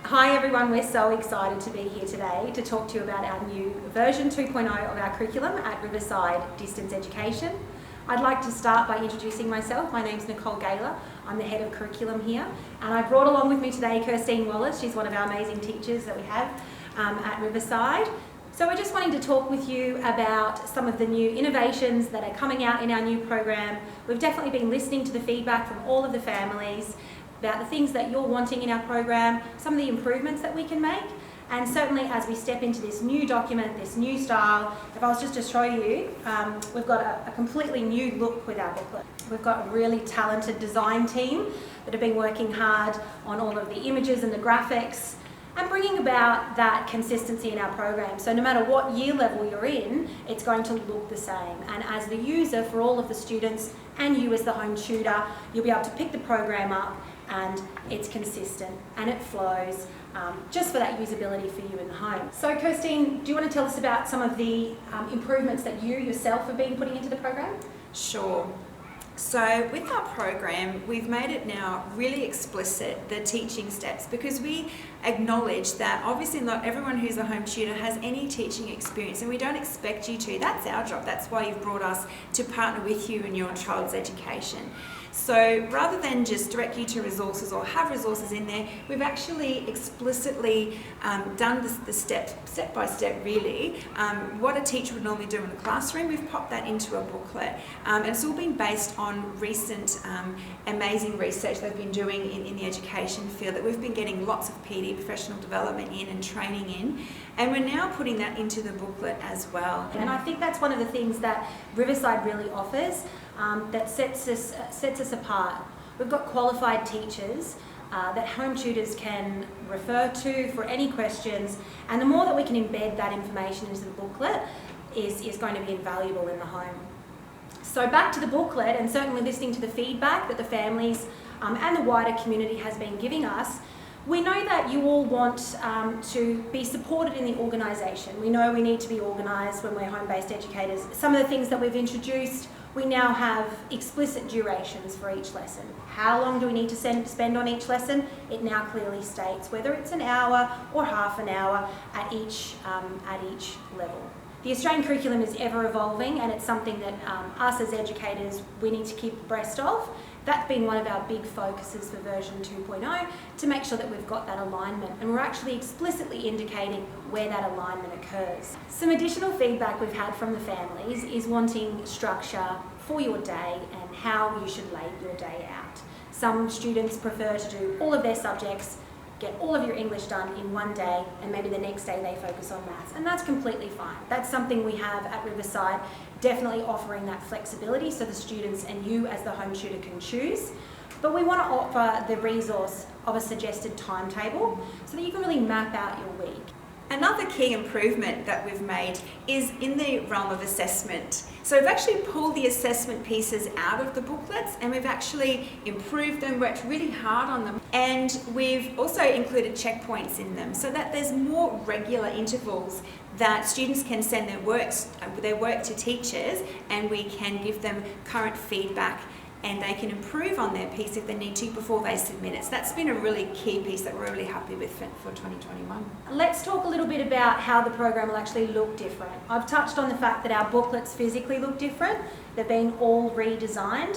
Hi everyone, we're so excited to be here today to talk to you about our new version 2.0 of our curriculum at Riverside Distance Education. I'd like to start by introducing myself. My name's Nicole Gaylor. I'm the head of curriculum here, and I brought along with me today Kirstine Wallace. She's one of our amazing teachers that we have at Riverside. So we're just wanting to talk with you about some of the new innovations that are coming out in our new program. We've definitely been listening to the feedback from all of the families about the things that you're wanting in our program, some of the improvements that we can make, and certainly as we step into this new document, this new style, if I was just to show you, we've got a completely new look with our booklet. We've got a really talented design team that have been working hard on all of the images and the graphics and bringing about that consistency in our program. So no matter what year level you're in, it's going to look the same. And as the user for all of the students and you as the home tutor, you'll be able to pick the program up and it's consistent and it flows just for that usability for you in the home. So Kirstine, do you want to tell us about some of the improvements that you yourself have been putting into the program? Sure. So with our program, we've made it now really explicit, the teaching steps, because we acknowledge that obviously not everyone who's a home tutor has any teaching experience, and we don't expect you to. That's our job. That's why you've brought us to partner with you in your child's education. So rather than just direct you to resources or have resources in there, we've actually explicitly done the step by step really. What a teacher would normally do in a classroom, we've popped that into a booklet. And it's all been based on recent amazing research they've been doing in the education field, that we've been getting lots of PD, professional development in and training in. And we're now putting that into the booklet as well. And I think that's one of the things that Riverside really offers that sets us apart. We've got qualified teachers that home tutors can refer to for any questions, and the more that we can embed that information into the booklet is going to be invaluable in the home. So back to the booklet, and certainly listening to the feedback that the families and the wider community has been giving us, we know that you all want to be supported in the organisation. We know we need to be organised when we're home-based educators. Some of the things that we've introduced, we now have explicit durations for each lesson. How long do we need to spend on each lesson? It now clearly states whether it's an hour or half an hour at each level. The Australian curriculum is ever evolving, and it's something that us as educators, we need to keep abreast of. That's been one of our big focuses for version 2.0, to make sure that we've got that alignment, and we're actually explicitly indicating where that alignment occurs. Some additional feedback we've had from the families is wanting structure for your day and how you should lay your day out. Some students prefer to do all of their subjects, get all of your English done in one day, and maybe the next day they focus on maths, and that's completely fine. That's something we have at Riverside, definitely offering that flexibility so the students and you as the home tutor can choose. But we want to offer the resource of a suggested timetable so that you can really map out your week. Another key improvement that we've made is in the realm of assessment. So we've actually pulled the assessment pieces out of the booklets, and we've actually improved them, worked really hard on them. And we've also included checkpoints in them so that there's more regular intervals that students can send their work to teachers, and we can give them current feedback, and they can improve on their piece if they need to before they submit it. So that's been a really key piece that we're really happy with for 2021. Let's talk a little bit about how the program will actually look different. I've touched on the fact that our booklets physically look different. They've been all redesigned.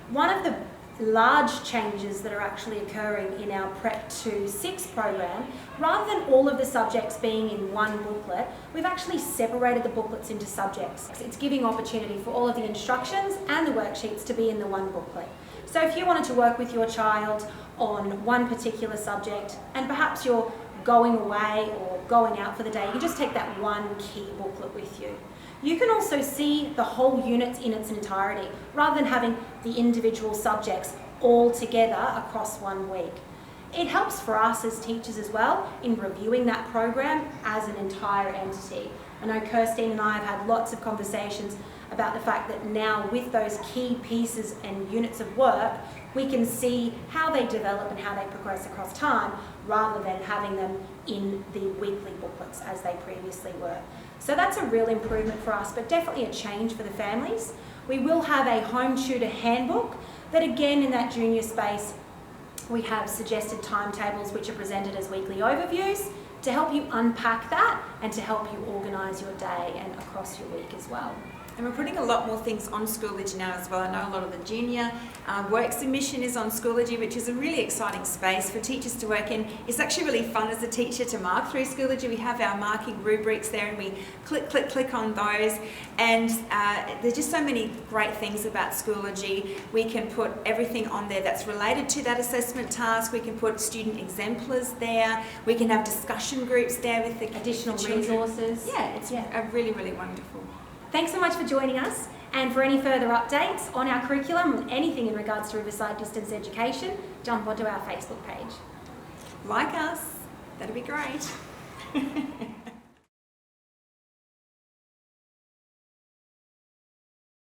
One of the large changes that are actually occurring in our Prep to 6 program, rather than all of the subjects being in one booklet, we've actually separated the booklets into subjects. It's giving opportunity for all of the instructions and the worksheets to be in the one booklet. So if you wanted to work with your child on one particular subject, and perhaps you're going away or going out for the day, you just take that one key booklet with you. You can also see the whole unit in its entirety, rather than having the individual subjects all together across one week. It helps for us as teachers as well in reviewing that program as an entire entity. I know Kirstine and I have had lots of conversations about the fact that now with those key pieces and units of work, we can see how they develop and how they progress across time, rather than having them in the weekly booklets as they previously were. So that's a real improvement for us, but definitely a change for the families. We will have a home tutor handbook that, again, in that junior space, We have suggested timetables which are presented as weekly overviews to help you unpack that and to help you organise your day and across your week as well. And we're putting a lot more things on Schoology now as well. I know a lot of the junior work submission is on Schoology, which is a really exciting space for teachers to work in. It's actually really fun as a teacher to mark through Schoology. We have our marking rubrics there and we click on those. And there's just so many great things about Schoology. We can put everything on there that's related to that assessment task. We can put student exemplars there. We can have discussion groups there with the Additional children. resources. Yeah, it's really, really wonderful. Thanks so much for joining us, and for any further updates on our curriculum and anything in regards to Riverside Distance Education, jump onto our Facebook page. Like us, that'd be great.